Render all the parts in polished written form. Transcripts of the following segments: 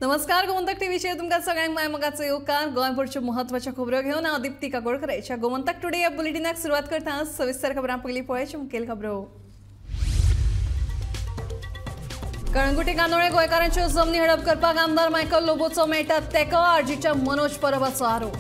नमस्कार, गोमंतक टीव्हीचेर तुमकां सगळ्यांक मायमोगाचो येवकार. गोंयभरच्यो म्हत्वाच्यो खबरो घेवन हांव दिप्ती काकोडकराच्या गोमंतक टुडे ह्या बुलेटिनाक सुरवात करता. सविस्तर खबरां पयलीं पळोवया मुखेल खबरो. कळंगुटी कांदोळे गोंयकारांच्यो जमनी हडप करपाक आमदार मायकल लोबोचो मेळटा तेको. आरजीच्या मनोज परबाचो आरोप.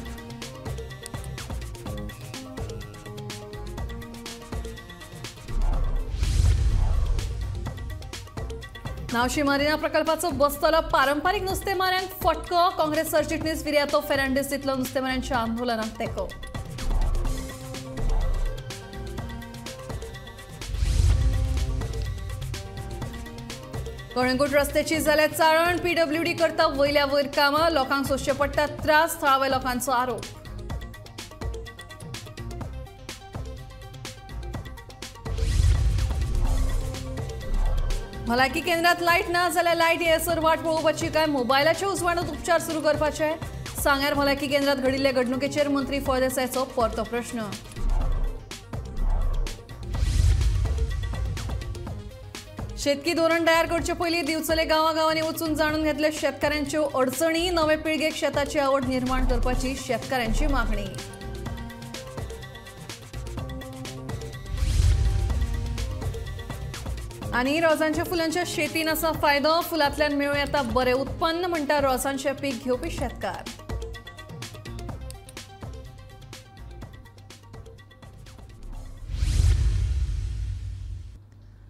नावशी मरीना प्रकल्पाचो बसतलो पारंपारीक नुस्तेमाऱ्यांक फटको. काँग्रेस सरचिटणीस विर्यातो फेर्नांडीस दितलो नुस्तेमाऱ्यांच्या आंदोलनाक तेको. कळंगूट रस्त्याची जाल्यार चाळण. पीडब्ल्यूडी करता वयल्या वयर कामां. लोकांक सोंसचे पडटात त्रास. थळाव्या लोकांचो आरोप. भलायकी केंद्रात लायट ना जाल्यार लायट येसर वाट पळोवपाची काय. मोबायलाच्या उजवाडांत उपचार सुरू करपाचे. सांग्यार भलायकी केंद्रात घडिल्ले घडणुकेचेर मंत्री फळदेसायचो परतो प्रश्न. शेतकी धोरण तयार करचे पयलीं दिवचले गांवागांवांनी वचून जाणून घेतले शेतकाऱ्यांच्यो अडचणी. नवे पिळगेक शेताची आवड निर्माण करपाची शेतकाऱ्यांची मागणी. आनी रोजांच्या फुलांच्या शेतीन आसा फायदो. फुलांतल्यान मेळूं येता बरें उत्पन्न म्हणटा रोसांचें पीक घेवपी शेतकार.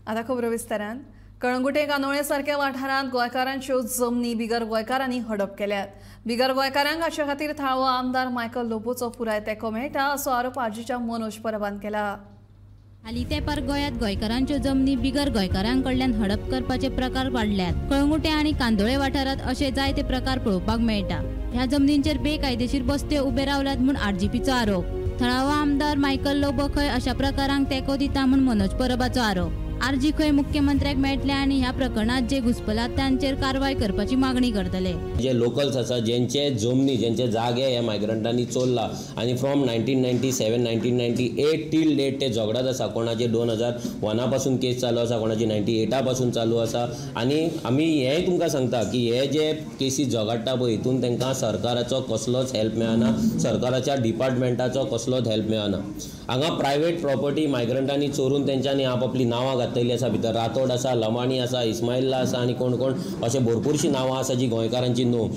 आतां खबरो विस्तारान. कळंगुटे कांदोळे सारख्या वाठारांत गोंयकारांच्यो जमनी बिगर गोंयकारांनी हडप केल्यात. बिगर गोंयकारांक हाचे खातीर थळावो आमदार मायकल लोबोचो पुराय तेंको मेळटा असो आरोप आरजीच्या मनोज परबान केला. हालीं तेंपार गोंयांत गोंयकारांच्यो जमनी बिगर गोंयकारांकडल्यान हडप करपाचे प्रकार वाडल्यात. कळंगुटे आनी कांदोळे वाठारांत अशे जायते प्रकार पळोवपाक मेळटा. ह्या जमनींचेर बेकायदेशीर बस्त्यो उबे रावल्यात म्हूण आरजीपीचो आरोप. थळावो आमदार मायकल लोबो खंय अशा प्रकारांक तेंको दिता म्हूण मनोज परबाचो आरोप. आरजी खंय मुख्यमंत्र्याक मेळटले आनी ह्या प्रकरणात जे घुसपलात तांचेर कारवाय करपाची मागणी करतले. जे लोकल्स आसा ज्यांचे जमनी ज्यांचे जागे ह्या मायग्रंटांनी चोरला आनी फ्रॉम 1997 1998 टील डेट ते झगडात आसा. कोणाचे 2001 पासून केस चालू आसा, कोणाची 98 पासून चालू आसा. आनी आमी हेंय तुमकां सांगता की हे जे केसीस झगडटा पळय हितून तांकां सरकाराचो कसलोच हेल्प मेळना, सरकाराच्या डिपार्टमेंटाचो कसलोच हेल्प मेळना. हांगा प्रायवेट प्रॉपर्टी मायग्रंटांनी चोरून तेंच्यांनी आपापली नांवां घातलेली आसा. भितर रातोड आसा, लमाणी आसा, इस्माइल्ला आसा आनी कोण कोण अशें भरपूरशीं नांवां आसा जी गोंयकारांची न्हू.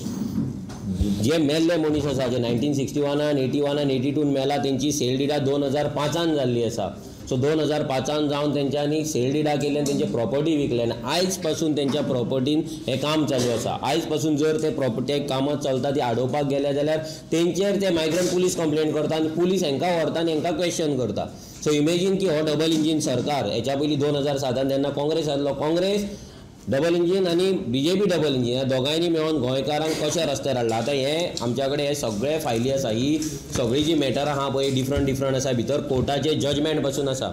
जे मेल्ले मनीस आसा जे 1961 81 82 मेला तेंची सेल डिडा 2005 जाल्ली आसा. सो 2005 जावन तेंच्यांनी सेल डिडा केली आनी तेंचे प्रॉपर्टी विकले आनी आयज पासून तेंच्या प्रॉपर्टीन हें काम चालू आसा. आयज पासून जर ते प्रॉपर्टी कामां चलता ती आडोवपाक गेले जाल्यार तेंचेर ते मायग्रंट पुलीस कंप्लेन करता आनी पुलीस हांकां व्हरता आनी हांकां क्वेश्चन करता. सो इमेजीन की हो डबल इंजीन सरकार. हेच्या पयलीं 2007 जेन्ना काँग्रेस आसलो, काँग्रेस डबल इंजीन आनी बीजेपी डबल इंजीन ह्या दोगांयनी मेळून गोंयकारांक कशें रस्त्यार हाडला. आतां हे आमच्या कडेन हे सगळे फायली आसा. ही सगळी जी मॅटरां आहा पळय डिफरंट आसा. भितर कोर्टाचे जजमेंट पासून आसा.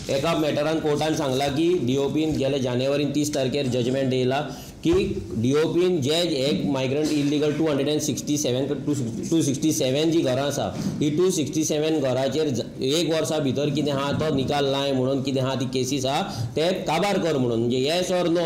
एका मॅटरान कोर्टान सांगला की डीओपीन गेले जानेवारीन 30 तारखेर जजमेंट येयला की डीओपीन जे एक मायग्रंट इल्लीगल 267 जी घरां आसा ही 267 घराचेर 1 वर्सा भितर कितें आहा तो निकाल लाय म्हणून कितें आहा ती केसीस आहा ते काबार कर म्हणून. म्हणजे येस ऑर नो,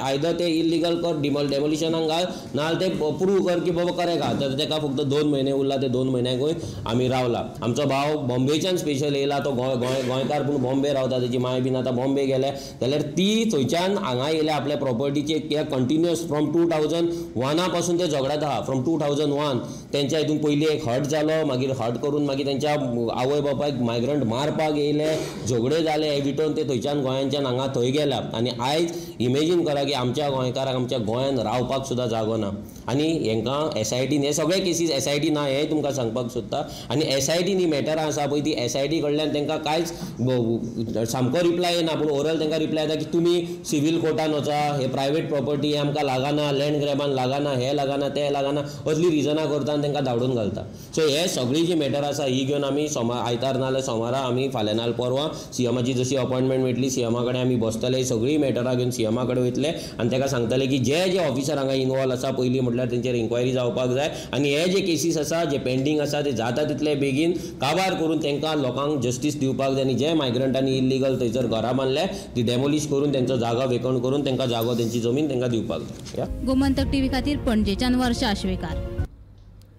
आयदर ते इल्लीगल कर डेमोलिशनाक घाल नाजाल्यार ते प्रूव कर की बाबा करेक्ट आहा. तर तेका फक्त 2 म्हयने उरला. ते 2 म्हयन्याकूय आमी रावला. आमचो भाव बॉम्बेच्यान स्पेशल येयला. तो गोंयकार पूण बॉम्बे रावता. तेजी माय बीन आतां बॉम्बे गेले जाल्यार ती थंयच्यान हांगा येयल्या आपल्या प्रॉपर्टीचे कंटिन्युअस फ्रॉम 2001 पासून ते झगडात आहा. फ्रॉम 2001 तेंच्या हितून पयलीं एक हट जालो, मागीर हट करून मागीर तेंच्या आवय बापायक मायग्रंट मारपाक येयले, झगडे जाले. हे विटोन ते थंयच्यान गोंयांच्यान हांगा थंय गेल्या. आनी आयज इमेजीन करा की आमच्या गोंयकारांक आमच्या गोंयान रावपाक सुद्दां जागो ना. आनी हांकां एसआयटीन हे सगळे केसीस एसआयटी ना हें तुमकां सांगपाक सोदता. आनी एसआयटीन ही मॅटरां आसा पळय ती एसआयटी कडल्यान तांकां कांयच सामको रिप्लाय येना. पूण ओरल तांकां रिप्लाय येता की तुमी सिवील कोर्टान वचा, हे प्रायवेट प्रॉपर्टी हे आमकां लागना, लँड ग्रॅबान लागना, हे लागना ते लागना, असली रिजनां करता आनी तांकां धांवडून घालता. सो हे सगळी जी मॅटर आसा ही घेवन आमी आयतार नाल्यार सोमारा आमी फाल्यां नाल्यार परवां सीएमाची जशी अपॉयंटमेंट मेळटली सीएमा कडेन आमी बसतले, सगळी मॅटरां घेवन सीएमा कडेन वयतले आनी ताका सांगतले की जे ऑफिसर हांगा इनवॉल्व आसा पयलीं म्हटल्यार तेंचेर इन्क्वायरी जावपाक जाय आनी हे जे केसीस आसा जे पेंडींग आसा ते जाता तितले बेगीन काबार करून तांकां लोकांक जस्टीस दिवपाक जाय आनी जे मायग्रंटांनी इल्लीगल थंयसर घरां बांदले ती डेमोलिश करून तेंचो जागो वेकण करून तांकां जागो तेंची जमीन तांकां दिवपाक जाय. गोमंतक टीव्ही खातीर पणजेच्यान वर्षा आश्वेकार.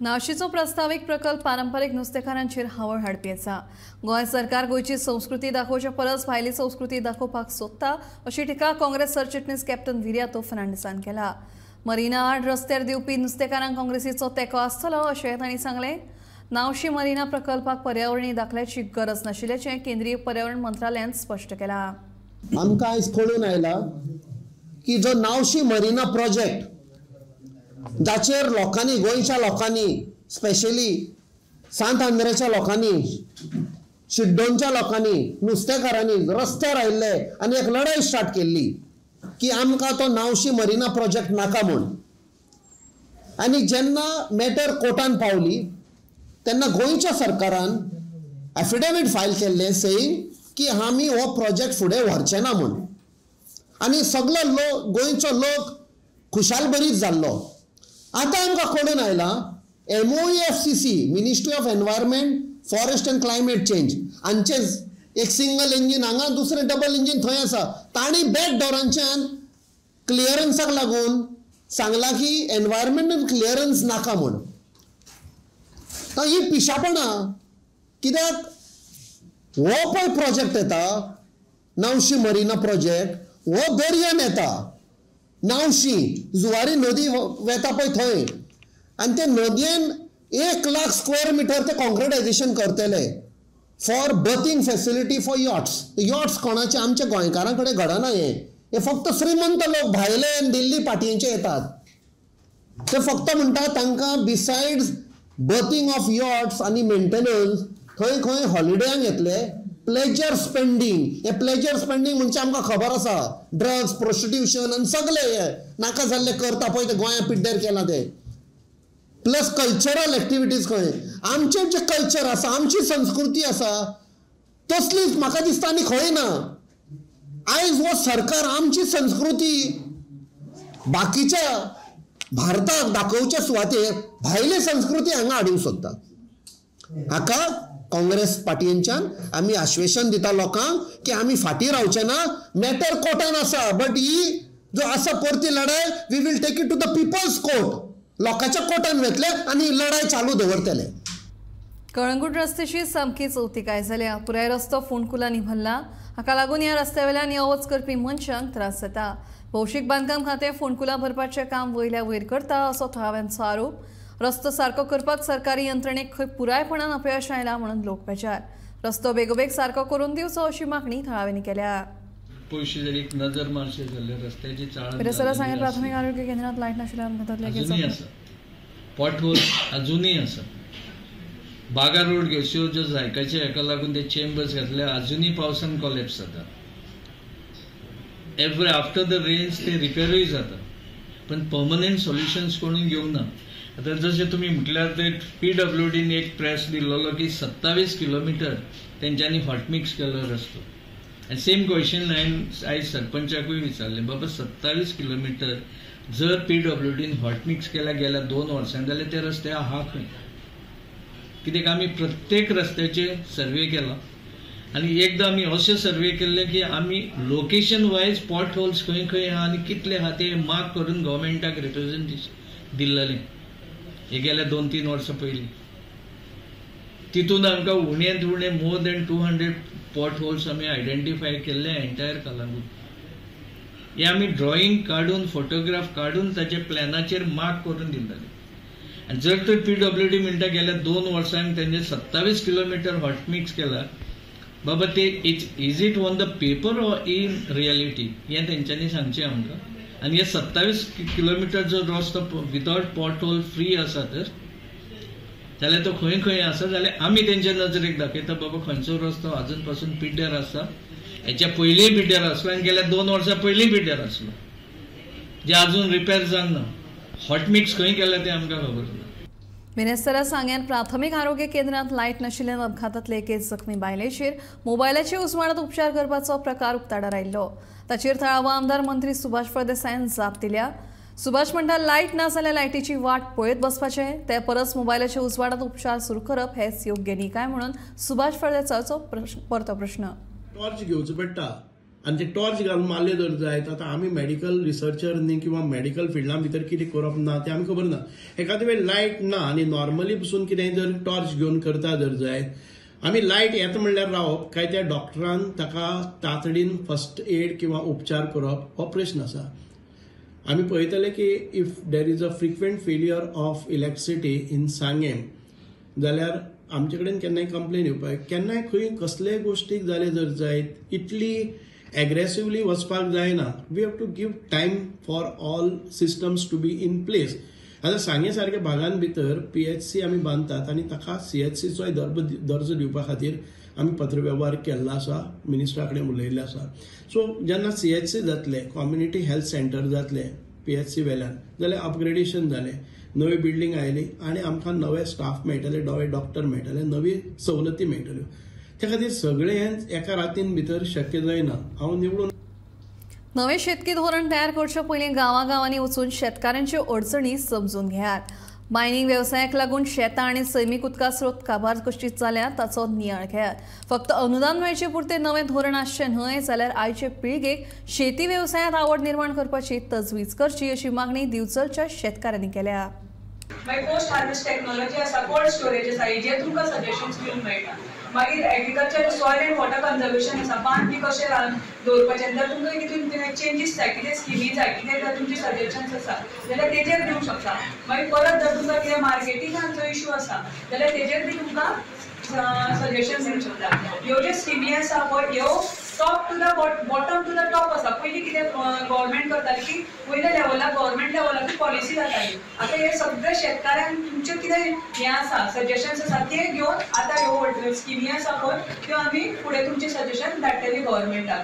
नाशिचो प्रस्ताविक प्रकल्प पारंपारीक नुस्तेकारांचेर हावळ हाडपी आसा. गोंय सरकार गोंयची संस्कृती दाखोवचे परस भायली संस्कृती दाखोवपाक सोदता अशी टिका काँग्रेस सरचिटणीस कॅप्टन विर्यातो फर्नांडिसान केला. मरिना आड रस्त्यार दिवपी नुस्तेकारांक काँग्रेसीचो तेंको आसतलो अशें तांणी सांगलें. नावशी मरिना प्रकल्पाक पर्यावरणीय दाखल्याची गरज नाशिल्ल्याचें केंद्रीय पर्यावरण मंत्रालयान स्पश्ट केलां. आमकां आयज कळून आयला की जो नावशी मरिना प्रोजेक्ट जाचेर लोकांनी गोंयच्या लोकांनी स्पेशली सांत आंद्रेच्या लोकांनी शिड्डोनच्या लोकांनी नुस्तेकारांनी रस्त्यार आयिल्ले आनी एक लढाई स्टार्ट केल्ली की आमकां तो नावशी मरिना प्रोजेक्ट नाका म्हूण. आनी जेन्ना मॅटर कोर्टान पावली तेन्ना गोंयच्या सरकारान एफिडेवीट फायल केल्लें सेयींग की आमी हो प्रोजेक्ट फुडें व्हरचे ना म्हूण. आनी सगळो गोंयचो लोक खुशालभरीत जाल्लो. आतां आमकां कळून आयला MOEFCC ministry of environment forest and climate change हांचेच एक सिंगल इंजीन हांगा दुसरें डबल इंजीन थंय आसा तांणी बॅक डोरांच्यान क्लियरन्साक लागून सांगलां की एनवायरमेंटल क्लियरन्स नाका म्हूण. ही पिशापणां कित्याक हो पळय प्रोजेक्ट येता नावशी मरिना प्रोजेक्ट हो दर्यान येता नावशी जुवारी नदी वता पळय थंय आनी ते नदयेन 1,00,000 स्क्वेअर मिटर ते कॉन्क्रिटायझेशन करतले फॉर बर्थींग फेसिलिटी फॉर यॉट्स कोणाचे आमच्या गोंयकारां कडेन घडना. हे फक्त श्रीमंत लोक भायले आनी दिल्ली पाटयेचे येतात. ते फक्त म्हणटात तांकां बिसायड्स बर्थींग ऑफ यॉट्स आनी मेंटेनन्स खंय खंय हॉलिडेयांक येतले प्लेजर स्पेंडींग. हे प्लेजर स्पेंडींग म्हणजे आमकां खबर आसा ड्रग्स प्रोस्टिट्यूशन आनी सगळे हे नाका जाल्ले करता पळय ते गोंया पिड्ड्यार केला ते. प्लस कल्चरल एक्टिविटीज खंय आमचें जे कल्चर आसा आमची संस्कृती आसा तसलीच म्हाका दिसता आनी खंय ना. आयज हो सरकार आमची संस्कृती बाकीच्या भारताक दाखोवच्या सुवातेर भायली संस्कृती हांगा हाडूंक सोदता. हाका काँग्रेस पाटयेच्यान आमी आश्वेशन दिता लोकांक की आमी फाटीं रावचे ना. मॅटर कोर्टान आसा बट ही जो आसा परती लढाय we will take it to the peoples court. लोकांच्या कोर्टान वतले आनी लढाय चालू दवरतले. कळंगूट रस्त्याची सामकी चवथीकाय जाल्या. पुराय रस्तो फोंडकुलांनी भरला. हाका लागून ह्या रस्त्यावेल्यान यो वच करपी मनशांक त्रास जाता. भौशीक बांदकाम खातें फोंडकुलां भरपाचें काम वयल्या वयर करता असो थळाव्यांचो आरोप. रस्तो सारको करपाक सरकारी यंत्रणेक खंय पुरायपणान अपयश आयलां म्हणून लोक बेजार. रस्तो बेगोबेग सारको करून दिवचो अशी मागणी थळाव्यांनी केल्या. पयशे जर एक नजर मारशे जाल्यार रस्त्याची चाळण परिसरात सांगेल प्राथमिक आरोग्य केंद्रात लायट नाशिल्ल्यान अजूनय आसा. पॉटहोल अजूनय आसा. बागा रोड घेवच्यो ज्यो जायकाचे हेका लागून ते चेंबर्स घातले अजूनय पावसान कॉलेप्स जाता. एवरी आफ्टर द रेन्स ते रिपेरूय जाता पण पर्मनंट सोल्युशन्स कोणी घेवंक ना. आता जशें तुमी म्हटल्यार ते PWDन एक प्रेस दिल्लो की 27 किलोमीटर तेंच्यांनी हॉटमिक्स केलो रस्तो. आनी सेम क्वेश्चन हांवें आयज सरपंचाकूय विचारलें बाबा 27 किलोमीटर जर PWDन हॉटमिक्स केल्या गेल्या 2 वर्सां जाल्यार ते रस्ते आहा खंय. कित्याक आमी प्रत्येक रस्त्याचे सर्वे केला आनी एकदां आमी अशें सर्वे केल्ले की आमी लोकेशन वायज पॉट होल्स खंय खंय आहा आनी कितले आहा ते मार्क करून गव्हर्मेंटाक रिप्रेझेंटेशन दिल्लें. हे गेल्या 2-3 वर्सां पयलीं तितून आमकां उण्यांत उणे मोर दॅन 200 पॉट होल्स आमी आयडेंटिफाय केल्ले एंटायर कळंगूट. हे आमी ड्रॉइंग काडून फोटोग्राफ काडून ताचे प्लॅनाचेर मार्क करून दिल्ले. आनी जर तर PWD म्हणटा गेल्या 2 वर्सांक तेंचे 27 किलोमीटर हॉटमिक्स केला बाबा ते is it on the paper or in reality हें तेंच्यांनी सांगचें आमकां. आनी हे 27 किलोमीटर जो रस्तो विदाउट पॉट होल फ्री आसा तर जाल्यार तो खंय खंय आसा जाल्यार आमी तेंच्या नजरेक दाखयता बाबा खंयचो रस्तो अजून पासून पिड्ड्यार आसा. हेच्या पयलींय पिड्ड्यार आसलो आनी गेल्या 2 वर्सां पयलीं पिड्ड्यार आसलो जे अजून रिपेर जावंक ना. हॉटमिक्स खंय केला ते आमकां खबर ना. मिनेस्तेरा सांग्यान प्राथमीक आरोग्य केंद्रांत लायट नाशिल्ल्यान अपघातांतले एके जखमी बायलेचेर मोबायलाचे उजवाडांत उपचार करपाचो प्रकार उक्ताडार आयिल्लो. ताचेर थळावो आमदार मंत्री सुभाष फळदेसायान जाप दिल्या. सुभाष म्हणटा लायट ना जाल्यार लायटीची वाट पळयत बसपाचें, ते परस मोबायलाच्या उजवाडांत उपचार सुरू करप हेच योग्य न्ही काय म्हणून सुभाष फळदेसायाचो परतो प्रश्न. टॉर्च घेवचो पडटा आनी ते टॉर्च घालून मारले जर जायत. आतां आमी मेडिकल रिसर्चर न्ही किंवा मेडिकल फिल्डां भितर कितें करप ना तें आमकां खबर ना. एखादे वेळ लायट ना आनी नॉर्मली पसून कितेंय जर टॉर्च घेवन करता जर जायत आमी लायट येता म्हणल्यार रावप काय त्या डॉक्टरान ताका तातडीन फर्स्ट एड किंवा उपचार करप हो प्रश्न आसा. आमी पळयतले की if there is a frequent failure of electricity in Sanguem जाल्यार आमचे कडेन केन्नाय कंप्लेन येवपाक केन्नाय खंय कसलेय गोश्टीक जाले जर जायत इतली एग्रेसिवली वचपाक जायना. We have to give time for all systems to be in place. आतां सांगे सारख्या भागां भितर PHC आमी बांदतात आनी ताका CHCचोय दर्जो दिवपा खातीर आमी पत्रव्यवहार केल्लो आसा, मिनिस्टरा कडेन उलयल्ले आसा. सो जेन्ना CHC जातले, कम्युनिटी हेल्थ सेंटर जातले PHC वेल्यान जाल्यार अपग्रेडेशन जालें, नवी बिल्डींग आयली आनी आमकां नवे स्टाफ मेळटले, नवे डॉक्टर मेळटले, नवी सवलती मेळटल्यो. त्या खातीर सगळें हें एका रातीन भितर शक्य जायना. हांव निवडून नवे शेतकी धोरण तयार करचे पयलीं गांवांनी वचून शेतकारांच्यो अडचणी समजून घेयात. मायनिंग वेवसायाक लागून शेतां आनी सैमीक उदका स्रोत काबार कशी जाल्यात ताचो नियाळ घेयात. फक्त अनुदान मेळचे पुरते नवे धोरण आसचें न्हय जाल्यार आयचे पिळगेक शेती वेवसायांत आवड निर्माण करपाची तजवीज करची अशी मागणी दिवचलच्या शेतकारांनी केल्या. मागीर पोस्ट हार्वेस्ट टेक्नॉलॉजी आसा, कोल्ड स्टोरेज आसा, हेजेर तुमकां सजेशन्स घेवंक मेळटा. मागीर agriculture soil end water conservation आसा, बांद बी कशें दवरपाचें जर तुमकां कितें चेंजीस जाय, कितें स्किमी जाय, कितें जर तुमचे सजेशन्स आसा जाल्यार तेजेर दिवंक शकता. मागीर परत जर तुमकां कितें मार्केटिंगाचो इशू आसा जाल्यार तेजेर बी तुमकां सजेशन दिवंक शकता. ह्यो ज्यो स्किमी आसा पळय ह्यो top to the bottom to the top आसा. पयलीं कितें गव्हर्मेंट करताली की वयल्या लेवलाक गव्हर्मेंट लेवलाक पॉलिसी जाताली. आतां हे सगळे शेतकाऱ्यांक तुमचे कितें हें आसा सजेशन्स आसा ते घेवन आतां ह्यो स्किमी आसा पळय त्यो आमी फुडें तुमचे सजेशन धाडटली गव्हर्मेंटाक.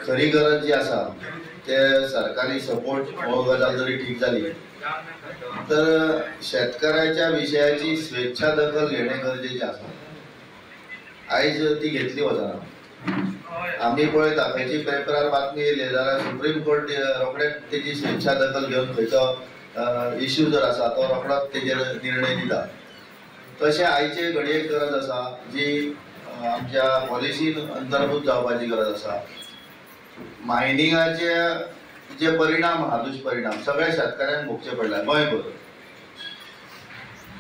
खरी गरज जी आसा ते सरकारी सपोर्ट हो गजाल जरी ठीक जाली तर शेतकऱ्याच्या विशयाची स्वेच्छा दखल घेणे गरजेचे आसा. आयज ती घेतली वचना. आम्ही पळयता खंयची पेपरार बातमी येयली जाल्यार सुप्रीम कोर्ट रोखडेच तेजी स्वेच्छा दखल घेवन खंयचो इश्यू जर आसा तो रोखडोच तेजेर निर्णय दिता. तशें आयचे घडयेक गरज आसा जी आमच्या पॉलिसीन अंतर्भूत जावपाची गरज आसा. मायनिंगाचे जे परिणाम आहा दुश्परिणाम सगळ्या शेतकऱ्यांक भोगचे पडल्या गोंयभर.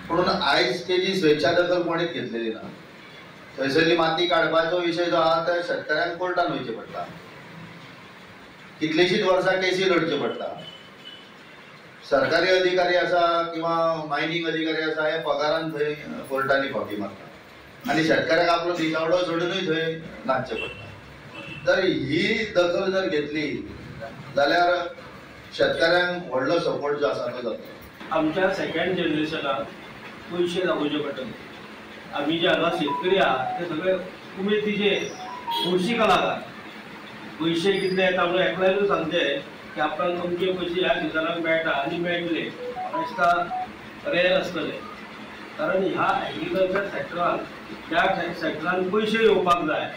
पूण आयज तेजी स्वेच्छा दखल कोणीच घेतलेली ना. थंयसरली माती काडपाचो विशय जो आहा तो शेतकऱ्यांक कोर्टान वयचे पडटा. कितलीशींच वर्सां केसी लढचे पडटा. सरकारी अधिकारी आसा किंवा मायनिंग अधिकारी आसा हे पगारान थंय कोर्टांनी फावटी मारता आनी शेतकऱ्याक आपलो दिसावडो सोडूनय थंय नाचचे पडटा. जर ही दखल जर घेतली जाल्यार शेतकऱ्यांक व्हडलो सपोर्ट जो आसा तो जातलो. आमच्या सेकंड जनरेशनाक पयशे दाखोवचे पडटले. आम्ही जे हांगा शेतकरी आहात ते सगळे उमेदीचे हौशी कलाकार. पयशे कितले येता म्हणून एकल्यारूच सांगचे की आपणाक अमके पयशे ह्या दिसांक मेळटा आनी मेळटले म्हाका दिसता रेर आसतले. कारण ह्या एग्रीकल्चर सेक्टरान त्या सेक्टरान पयशे येवपाक जाय.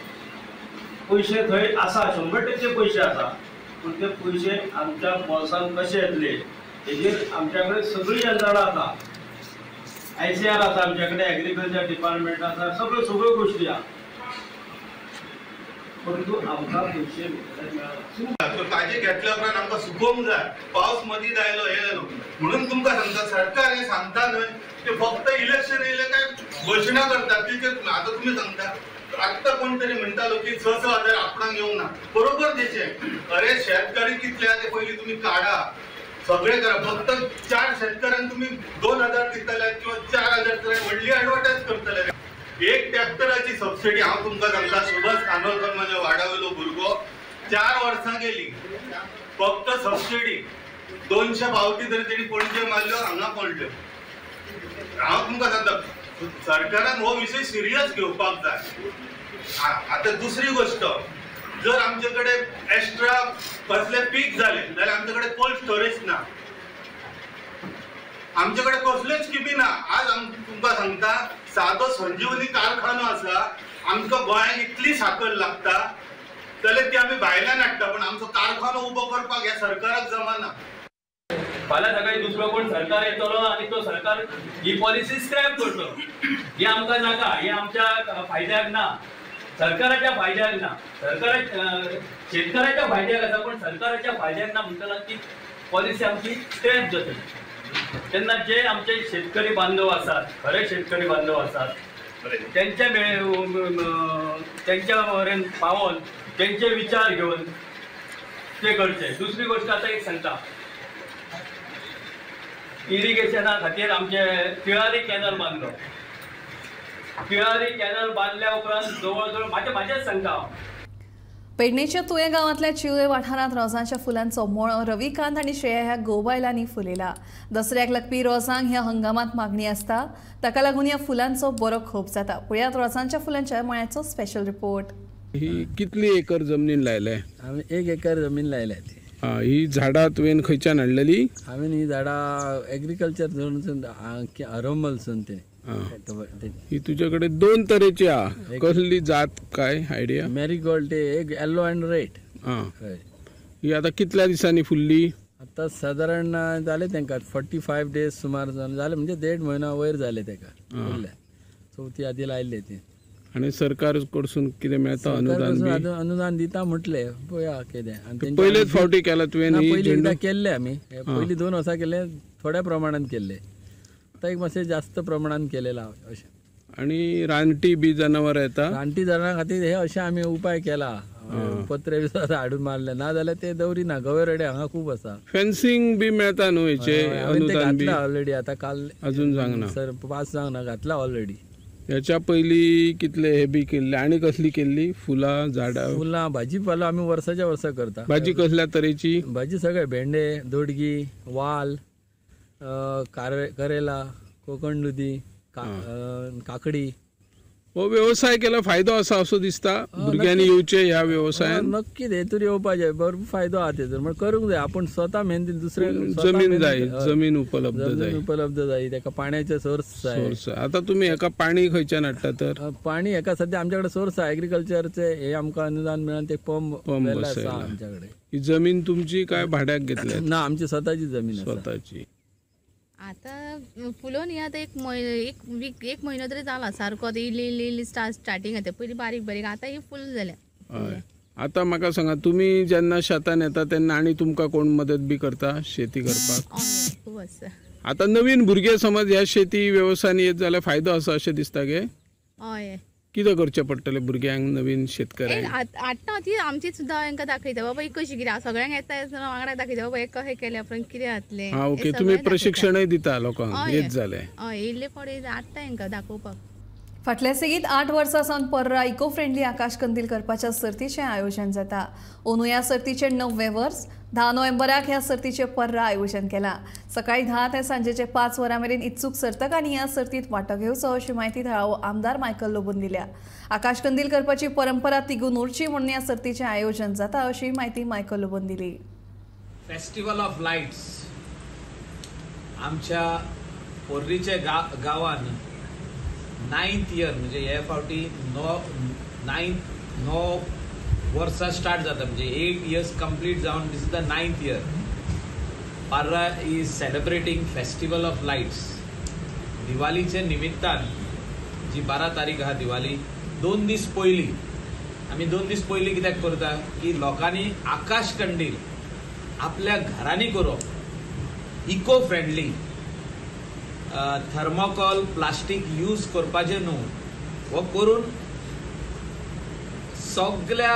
पयशे थंय आसा 100% पयशे आसा पूण ते पयशे आमच्या बोल्सान कशे येतले हेजेर आमच्या कडेन सगळीं यंत्रणा आसा. ICR आसा आमच्या कडेन, एग्रीकल्चर डिपार्टमेंट आसा, सगळ्यो गोष्टी आहा परंतु आमकां पयशे मेळना. ताजे घेतल्या उपरांत आमकां सुकोवंक जाय. पावस मदींच आयलो हे जालो म्हणून तुमकां सांगता सरकार हें सांगता न्हय ते फक्त इलेक्शन येयले काय घोशणा करतात. आतां तुमी सांगता आत्तां कोण तरी म्हणटालो की 6,000 आपणाक येवंक ना. बरोबर तेचें. अरे शेतकरी कितले आहा ते पयलीं तुमी काडा. सगळे करा. फक्त 4 शेतकऱ्यांक तुम्ही 2,000 दितले किंवा 4,000 दितले व्हडली एडवर्टायज करतले. एक ट्रॅक्टराची सबसिडी हांव तुमकां सांगता. सुभाष कांदोळकर म्हज्या वाड्यावयलो भुरगो 4 वर्सां गेली फक्त सबसिडी 200 पावटी तरी तेणी पणजे मारल्यो हांगा पडल्यो. हांव तुमकां सांगता सरकारान हो विशय सिरियस घेवपाक जाय. आतां दुसरी गोष्ट जर आमचे कडेन एक्स्ट्रा कसले पीक जाले जाल्यार आमचे कडेन कोल्ड स्टोरेज ना. आमच्याकडे कसल्योच स्किमी ना. आज तुमकां सांगता सादो संजीवनी कारखानो आसा. आमकां गोंयांत इतली साखर लागता जाल्यार ती आमी भायल्यान हाडटा, पण आमचो कारखानो उबो करपाक ह्या सरकाराक जमना. फाल्यां सकाळी दुसरो कोण सरकार येतलो आणि तो सरकार ही पॉलिसी स्क्रॅप करतलो. ही आमकां नाका, ही आमच्या फायद्याक ना, सरकाराच्या फायद्याक ना. शेतकऱ्याच्या फायद्याक आसा, पण सरकाराच्या फायद्याक ना म्हणटला ती पॉलिसी आमची स्क्रॅप जातली. तेन्ना जे आमचे शेतकरी बांधव आसात, खरे शेतकरी बांधव आसात, त्यांच्या पर्यंत पावून त्यांचे विचार घेऊन ते करचे. दुसरी गोष्ट आता एक सांगता, इरिगेशना खातीर आमचे तिळारी कॅनल बांदलो. तिळारी कॅनल बांदल्या उपरांत जवळ माझेच सांगता हांव. पेडणेच्या तुये गांवांतल्या चिवळे वाठारांत रोजांच्या फुलांचो मळो रविकांत आनी श्रेया ह्या गोबायलांनी फुलयला. दसऱ्याक लागपी रोजांक ह्या हंगामांत मागणी आसता, ताका लागून ह्या फुलांचो बरो खप जाता. पळयात रोजांच्या फुलांच्या मळ्याचो स्पेशल रिपोर्ट. ही कितली एकर जमनीन लायल्या? हांवें 1 एकर जमीन लायल्या. ही झाडां तुवें खंयच्यान हाडलेली? हांवें ही झाडां एग्रीकल्चर झोनसून अरोमलसून ते. ही तुझ्या कडेन 2 तरेची हा. कसली जात काय आयडिया? मॅरीगोल्ड ते एक येलो अँड रेड. ही आता कितल्या दिसांनी फुल्ली? आता साधारण जाले तांकां 45 डेज सुमार जाले, म्हणजे 1.5 म्हयनो वयर जाले ताका. चवथी आदी लायले ती. आणि सरकार कडसून कितें मेळता अनुदान? अनुदान दिता म्हटले, पळया कितें. पयलेच फावटी केला तुवें? पयलीं एकदां केल्ले आमी, पयलीं 2 वर्सां केले, थोड्या प्रमाणात केले. आता एक मातशें जास्त प्रमाणात केलेला अशें. आणि रानटी बी जनावरां येता? रानटी जनावरां खातीर हे अशें आमी उपाय केला. पत्रे हाडून मारले, ना जाल्यार ते दवरिना. गवेरेडे हांगा खूब आसा. फेन्सिंग बी मेळता न्हू हेचे अनुदान बी? ऑलरेडी आता काल अजून जावंक सर 5 जावंक ना, घातला ऑलरेडी. ह्याच्या पयलीं कितले हे बी केल्ले? आनी कसली केल्ली? फुलां, झाडां? फुलां, भाजीपालो आमी वर्साच्या वर्सा करता. भाजी कसल्या तरेची? भाजी सगळे भेंडे, दोडगी, वाल, करेला, कोकण दुदी, काकडी. हो व्यवसाय केला फायदो आसा असो दिसता? भुरग्यांनी येवचे ह्या व्यवसायान? नक्की हेतून येवपाचे, भरपूर फायदो आहा तेतून. म्हणजे करूंक जाय आपण स्वता मेहनतीन. दुसरे जमीन जाय, जमीन उपलब्ध जाय, ताका पाण्याचे सोर्स जाय. आता तुम्ही एका पाणी खंयच्यान हाडटा? तर पाणी एका सध्या आमच्याकडे सोर्स आहे एग्रीकल्चरचे, हे आमकां अनुदान मेळून ते पंप आसा आमच्याकडे. ही जमीन तुमची काय भाड्याक घेतल्या? ना, आमची स्वताची जमीन स्वताची. आता फुलोन आता एक महिनो तरी जाला सारको. इल्ली स्टार्टिंग येता, पयलीं बारीक बारीक, आता ही फुल जाल्या. आता म्हाका सांगा, तुम्ही जेन्ना शेतान येता तेन्ना आनी तुमकां कोण मदत बी करता शेती करपाक? खूब आसा. आता नवीन भुरगे समज ह्या शेती व्यवसायान येत जाल्यार फायदो आसा अशें दिसता गे? हय. कितें करचें पडटलें भुरग्यांक, नवीन शेतकऱ्यांक? हाडटा ती आमची सुद्दां हांकां दाखयता, बाबा कशी कितें सगळ्यांक येता वांगडा दाखयता, बाबा एक कशें केलें आपण, कितें जातलें. ओके, तुम्ही प्रशिक्षणय दिता लोकांक येत जालें? हय, इल्ले पडे हाडटा हांकां दाखोवपाक. फाटल्या सेगीत 8 वर्सां सावन पर्रा इको फ्रेंडली आकाश कंदील करपाच्या सर्तीचें आयोजन जाता. अंदू ह्या सर्तीचे 9वें वर्स. 10 नोव्हेंबराक ह्या सर्तीचे पर्रा आयोजन केलां. सकाळी 10 ते सांजेचे 5 वरां मेरेन इत्सूक सर्तकांनी ह्या सर्तीत वांटो घेवचो अशी माहिती थळावो आमदार मायकल लोबोन दिल्या. आकाश कंदील करपाची परंपरा तिगून उरची म्हणून ह्या सर्तीचें आयोजन जाता अशी माहिती मायकल लोबोन दिली. फेस्टिवल ऑफ लायट्स आमच्या पोर्रीच्या गांवान 9th इयर, म्हणजे हे फावटी 9 वर्सां स्टार्ट जाता, म्हणजे 8 years कंप्लीट जावन this is the 9th year. Parra is celebrating festival of lights. दिवाळीचे निमित्तान जी 12 तारीख आहा दिवाळी, 2 दीस पयलीं आमी 2 दीस पयलीं कित्याक करता की लोकांनी आकाश कंदील आपल्या घरांनी करप, eco friendly, thermocol plastic use करपाचे न्हू, हो करून सगळ्या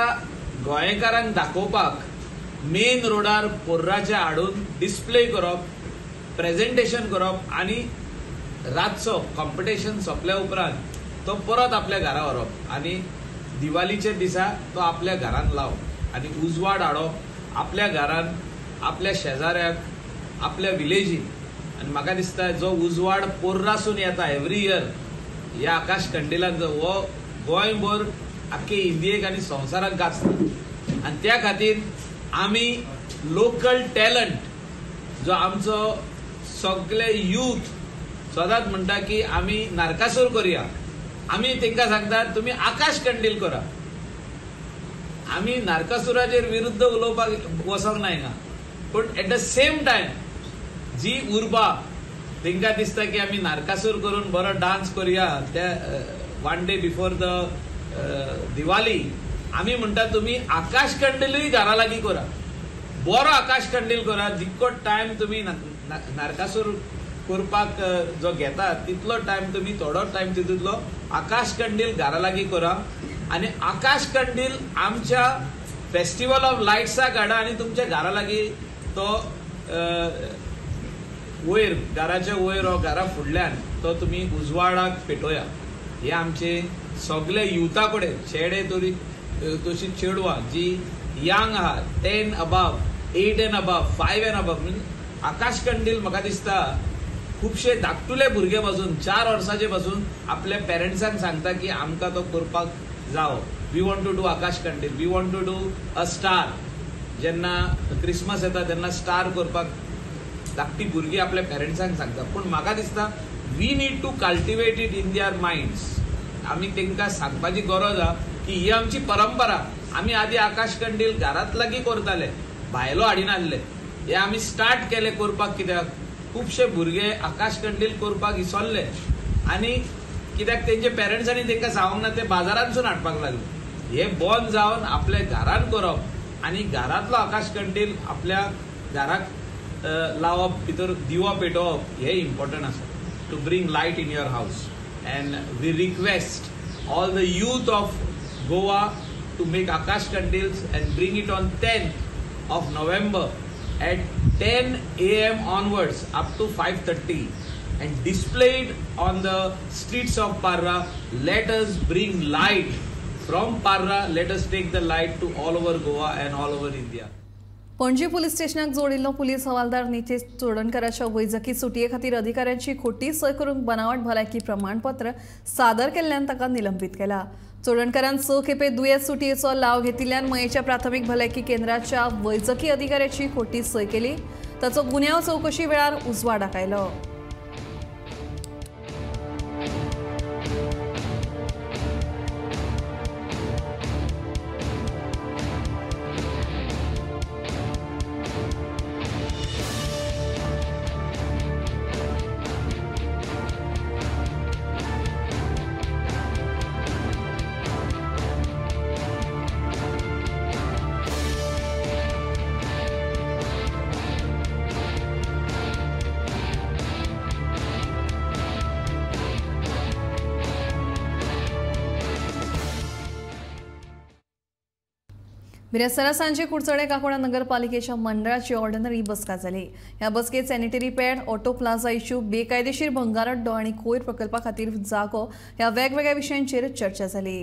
गोंयकारांक दाखोवपाक मेन रोडार पोर्राच्या हाडून डिस्प्ले करप, प्रेजेंटेशन करप, आणि रातचो कॉम्पिटिशन सोंपल्या उपरांत तो परत आपल्या घरा व्हरप आणि दिवाळीच्या दिसा तो आपल्या घरान लावप आणि उजवाड हाडप आपल्या घरान, आपल्या शेजाऱ्याक, आपल्या विलेजीन. आणि म्हाका दिसता जो उजवाड पोर्रासून येता एवरी इयर ह्या आकाश कंदिलांचो, हो गोंयभर आख्खे इंडियेक आनी संवसाराक गाजता. आणि त्या खातीर आमी लोकल टॅलंट जो आमचो सगळे यूथ सदांच म्हणटा की आमी नारकासूर करूया. आमी तांकां सांगतात तुम्ही आकाश कंडील करा. आमी नारकासुराचेर विरुद्ध उलोवपाक वचोंक ना हिंगा, पूण एट द सेम टायम जी उर्बा तांकां दिसता की आमी नारकासूर करून बरो डान्स करूया त्या one day before the Diwali, आमी म्हणटा तुम्ही आकाश कंडीलूय घरा लागीं करा. बरो आकाश कंडील करा. जितको टायम तुम्ही नारकासूर करपाक जो घेता तितलो टायम तुम्ही थोडो टायम तितूंतलो आकाश कंडील घरा लागीं करा. आणि आकाश कंडील आमच्या फेस्टिवल ऑफ लायट्साक हाडा आणि तुमच्या घरा लागीं तो वयर घराच्या वयर वा घरा फुडल्यान तो तुम्ही उजवाडाक पेटोया. हे आमचे सगळे युथा कडेन चेडे तशी चेडवां जी यंग आहा 10 above 8 and above 5 and above आकाश कंडील म्हाका दिसता खूपशे धाकटुले भुरगे पासून 4 वर्साचे पासून आपल्या पेरेंट्सांक सांगता की आमकां तो करपाक जावो. वी वॉन्ट टू डू आकाश कंडील, we want to do a star. जेन्ना क्रिसमस येता तेन्ना स्टार करपाक धाकटी भुरगीं आपल्या पेरेंट्सांक सांगता. पूण म्हाका दिसता we need to cultivate it in their minds. आमी तांकां सांगपाची गरज आहा की ही आमची परंपरा. आमी आदी आकाश कंडील घरांत लागीं करताले, भायलो हाडिनासले. हे आमी स्टार्ट केले करपाक. कित्याक खुबशे भुरगे आकाश कंडील करपाक विसरले आनी कित्याक तेंचे पेरेंट्सांनी तांकां सांगूंक ना, ते बाजारांतसून हाडपाक लागले. हे बंद जावन आपल्या घरान करप आनी घरांतलो आकाश कंडील आपल्या घराक लावप, भितर दिवो पेटोवप हे इम्पॉर्टंट आसा to bring light in your house. And we request all the youth of Goa to make आकाश कंडील्स and bring it on 10th of November at 10 a.m. onwards up to 5:30 and displayed on the streets of Parra. Let us bring light from Parra. Let us take the light to all over Goa and all over India. Panaji police स्टेशनाक जोडिल्लो police हवालदार नितेश चोडणकराच्या वैजकी सुटये खातीर अधिकाऱ्यांची खोटी सय करून बनावट भलायकी प्रमाणपत्र सादर केल्ल्यान ताका निलंबित केला. चोडणकरान 6 खेपे दुयेंस सुटयेचो लाव घेतिल्ल्यान मयेच्या प्राथमीक भलायकी केंद्राच्या वैजकी अधिकाऱ्याची खोटी सय केली. ताचो गुन्यांव चौकशी वेळार उजवाडाक आयलो. बिरेस्तारा सांजे कुडचडे काकोडा नगरपालिकेच्या मंडळाची ऑर्डिनरी बसका जाली. ह्या बसकेत sanitary pad, auto plaza issue, बेकायदेशीर भंगारड्डो आणि कोयर प्रकल्पा खातीर जागो ह्या वेगवेगळ्या विशयांचेर चर्चा जाली.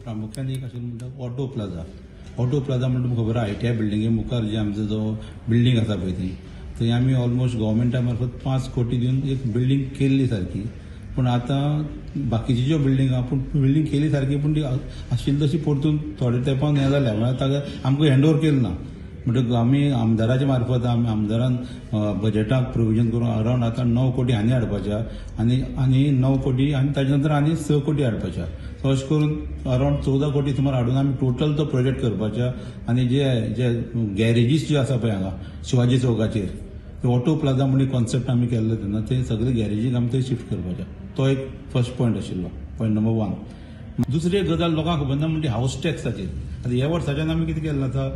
प्रामुख्यान एक अशें म्हणटा ऑटो प्लाझा म्हणजे तुमकां खबर आहा ITI बिल्डिंगे मुखार जे आमचो जो बिल्डींग आसा पळय ती थंय आमी ऑलमोस्ट गव्हर्मेंटा मार्फत 5 कोटी दिवन एक बिल्डींग केल्ली सारकी. पूण आतां बाकीची ज्यो बिल्डींग आहा पूण बिल्डींग केली सारकी पूण ती आशिल्ली तशी परतून थोड्या तेंपान हें जाल्या म्हळ्यार ताका आमकां हँडओवर केली ना. म्हणटकीर आमी आमदाराच्या मार्फत आमदारान बजेटाक प्रोविजन करून अरावंड आतां 9 कोटी आनी हाडपाच्या आनी 9 कोटी आनी ताजे नंतर आनी 6 कोटी हाडपाच्या. सो अशें करून अरावंड 14 कोटी सुमार हाडून आमी टोटल तो प्रोजेक्ट करपाच्या. आनी जे गॅरेजीस जे आसा पळय हांगा शिवाजी चौकाचेर ऑटो प्लाझा म्हणून कॉन्सेप्ट आमी केल्लो तेन्ना ते सगळे गॅरेजीक आमी थंय शिफ्ट करपाचे. तो एक फर्स्ट पॉयंट आशिल्लो, पॉयंट नंबर 1. दुसरी एक गजाल लोकांक खबर ना म्हणजे हाऊस टॅक्साचेर. आतां ह्या वर्साच्यान आमी कितें केल्लें आसा,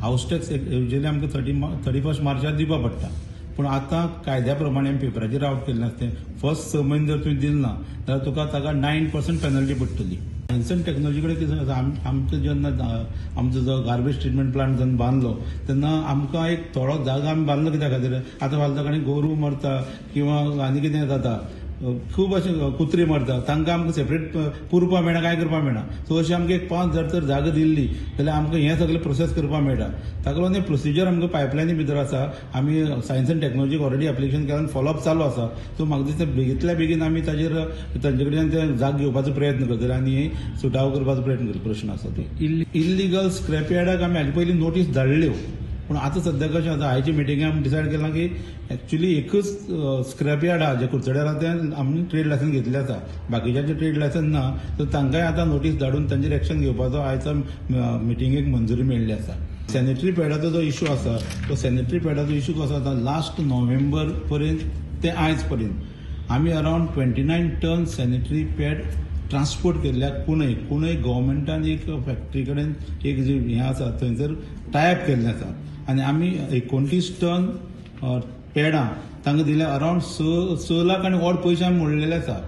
हाऊस टॅक्स युजली आमकां 31 मार्चार दिवपा पडटा. पूण आतां कायद्या प्रमाणे आमी पेपराचेर आउट केल्लें आसता फर्स्ट 6 म्हयने जर तुवें दिल ना जाल्यार तुका ताका 9% पेनल्टी पडटली. सायन्स एंड टॅक्नॉलॉजी कडेन कितें आसा, आमचो जेन्ना आमचो जो गार्बेज ट्रिटमेंट प्लांट जेन्ना बांदलो तेन्ना आमकां एक थोडो जागा आमी बांदलो कित्या खातीर आतां फाल्यां ताका गोरू मरता किंवा आनी कितें जाता खूब अशें कुत्री मरता तांकां आमकां सेपरेट पुरपा मेळना, काय करपा मेळना. सो अशी आमकां एक 5 जर तर जागा दिल्ली जाल्यार आमकां हें सगळें प्रोसेस करपा मेळटा. ताका लागून प्रोसिजर आमकां पायपलायनी भितर आसा. आमी सायन्स एंड टॅक्नॉलॉजीक ऑलरेडी एप्लिकेशन केलां, फॉलोअप चालू आसा. सो म्हाका दिसता बेगींतल्या बेगीन आमी ताजेर तांचे कडल्यान ते जाग घेवपाचो प्रयत्न करतले आनी सुटावो करपाचो प्रयत्न करतले. प्रश्न आसा ते इल्लीगल स्क्रॅप यार्डाक आमी हाजे पयलीं नोटीस धाडल्यो पूण आतां सद्या कशें आसा आयचे मिटिंगान आमी डिसायड केलां की एक्चुअली एकच स्क्रॅप यार्ड आहा जे कुडचड्यार आहा तें आमी ट्रेड लायसन्स घेतलें आसा, बाकीच्यांचे ट्रेड लायसन्स ना, तर तांकांय आतां नोटीस धाडून तांचेर एक्शन घेवपाचो आयच्या मिटिंगेक मंजुरी मेळ्ळी आसा. सॅनिटरी पॅडाचो जो इश्यू आसा तो सॅनिटरी पॅडाचो इश्यू कसो आसा लास्ट नोव्हेंबर पर्यंत ते आयज पर्यंत आमी around 29 ton sanitary pad transport केल्ल्या कुणय गव्हर्मेंटान एक फॅक्टरी कडेन एक जे हें आसा थंयसर टायअप केल्लें आसा आनी आमी 29 टन पॅडां तांकां दिल्या अरावंड 6 लाख आनी ओड पयशे आमी मोडलेले आसा.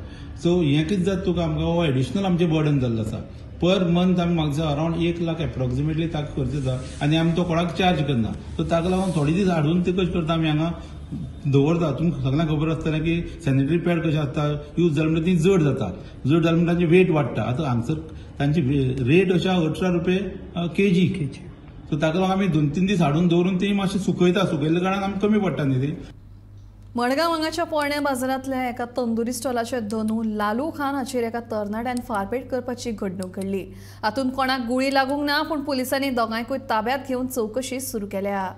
सो हें कितें जाता तुका आमकां हो एडिशनल आमचें बर्डन जाल्लो आसा. पर मंथ आमी म्हाका दिसता अरावंड 1 लाख एप्रोक्सिमेटली ताका खर्च जाता आनी आमी तो कोणाक चार्ज करना. सो ताका लागून थोडे दीस हाडून ते कशें करता आमी हांगा दवरता. तुमकां सगळ्यांक खबर आसतलें की सॅनिटरी पॅड कशें आसता यूज जाले म्हणटा ती जड जाता, जड जाले म्हणटा तांची वेट वाडटा. आतां हांगसर तांची रेट अशी 18 रुपये केजी. सो ताका लागून आमी 2-3 दीस हाडून दवरून ती मातशी सुकयता, सुकयल्ल्या कारणान आमकां कमी पडटा न्ही ती. मडगांव हांगाच्या पोरण्या बाजारांतल्या एका तंदुरी स्टॉलाचे दोनू लालू खान हाचेर एका तरणाट्यान फारपेट करपाची घडणूक घडली. हातूंत कोणाक गुळी लागूंक ना, पूण पुलिसांनी दोगांयकूय ताब्यात घेवन चवकशी सुरू केल्या.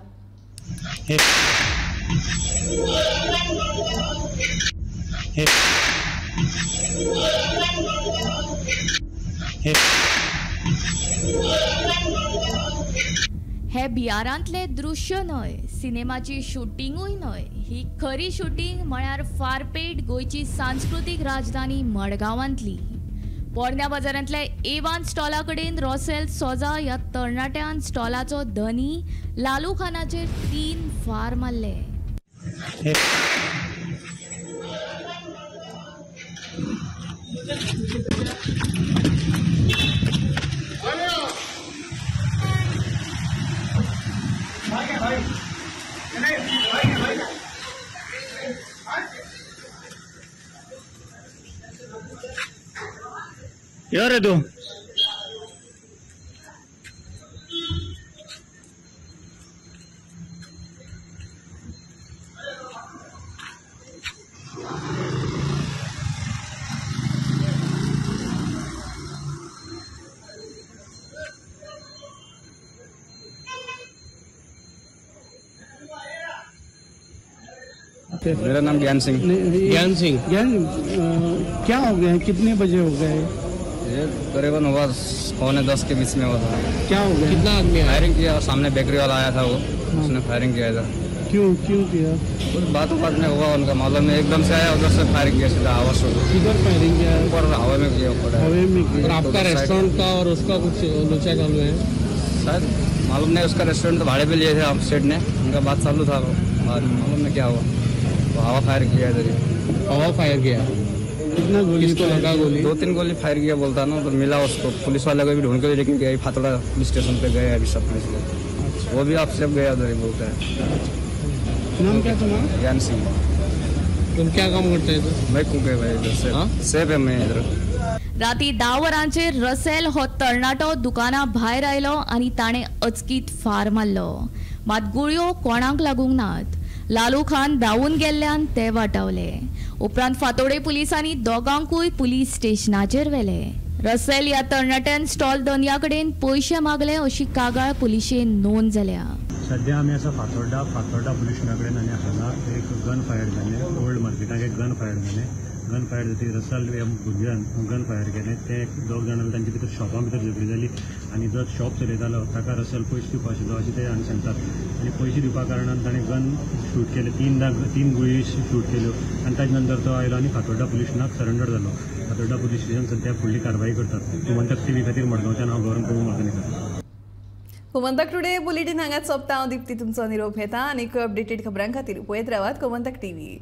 हे बिहारांतले दृश्य न्हय, सिनेमाची शुटिंगूय न्हय, ही खरी शुटिंग म्हळ्यार फारपेट गोंयची सांस्कृतीक राजधानी मडगांवांतली. पोरण्या बाजारांतल्या एवान स्टॉला कडेन रॉसेल सोजा ह्या तरणाट्यान स्टॉलाचो धनी लालू खानाचेर 3 फार मारले. यार तो मेरा नाम ज्ञान सिंह। क्या हो गया, कितने बजे हो गए? ये करीबन हुआ 9:45 के बीच में हुआ था। क्या हो गया, कितना आदमी फायरिंग किया, सामने बेकरी वाला आया था वो, उसने फायरिंग किया था। क्यों किया? कुछ बात में हुआ, उनका मालूम है, एकदम से आया उधर से फायरिंग किया सीधा आवाज से। किधर फायरिंग किया? ऊपर हवा में किया, ऊपर हवा में किया। और आपका रेस्टोरेंट का और उसका कुछ लोचा चालू है शायद, मालूम नहीं। उसका रेस्टोरेंट तो भाड़े पे लिए थे आप सेठ ने, उनका बात चालू था, मालूम नहीं क्या हुआ। हवा फायर किया इधर ही, हवा फायर किया। कितना गोली लगा? गोली 2-3 गोली फायर किया बोलता ना, तो मिला उसको। पुलिस वाले को भी ढूंढ के लेके गए, फातड़ा पुलिस स्टेशन पे गए अभी सब में, वो भी आप सब गया उधर ही बोलता है। नाम क्या तुम्हारा? ज्ञान सिंह। तुम क्या काम करते हो? मैं कुक है भाई, इधर सेफ है मैं इधर। राती 10 वरांचेर रसेल हो तरणाटो दुकाना भायर आयलो आनी ताणें अचकीत फार मारलो, मात गुळयो कोणाक लागूंक नात. लालू खान धांवून गेल्ल्यान ते वाटावले. उपरांत फातोडे पुलिसांनी दोगांकूय पुलीस स्टेशनाचेर व्हेले. रसेल ह्या तरणाट्यान स्टॉल धन्या कडेन पयशे मागले अशी कागाळ पुलिशेन नोंद जाल्या. सध्या आमी आसा फातोर्डा पुलीस स्टेशना कडेन आनी हांगा एक गन फायर जालें, ओल्ड मार्केटाक एक गन फायर जालें. गन फायर जातकीर रसल ह्या भुरग्यान गन फायर केलें. ते 2 जाणां तांचे भितर शॉपा भितर झगडी जाली आनी जो शॉप चलयतालो ताका रसल पयशे दिवपा आशिल्लो अशें ते हांगा सांगतात. आनी पयशे दिवपा कारणान ताणें गन शूट केलें, 3 गुळी शूट केल्यो आनी ताजे नंतर तो आयलो आनी फातोर्डा पुलीस स्टेशनाक सरेंडर जालो. फातोर्डा पुलीस स्टेशन सध्या फुडली कारवाई करतात. गोमंतक TV खातीर मडगांवच्यान हांव गौरव प्रभू मार्गानीकर. गोमंतक टुडे बुलेटिन हांगाच सोंपता. हांव दिप्ती तुमचो निरोप घेता. आनीक अपडेटेड खबरां खातीर पळयत रावात गोमंतक TV.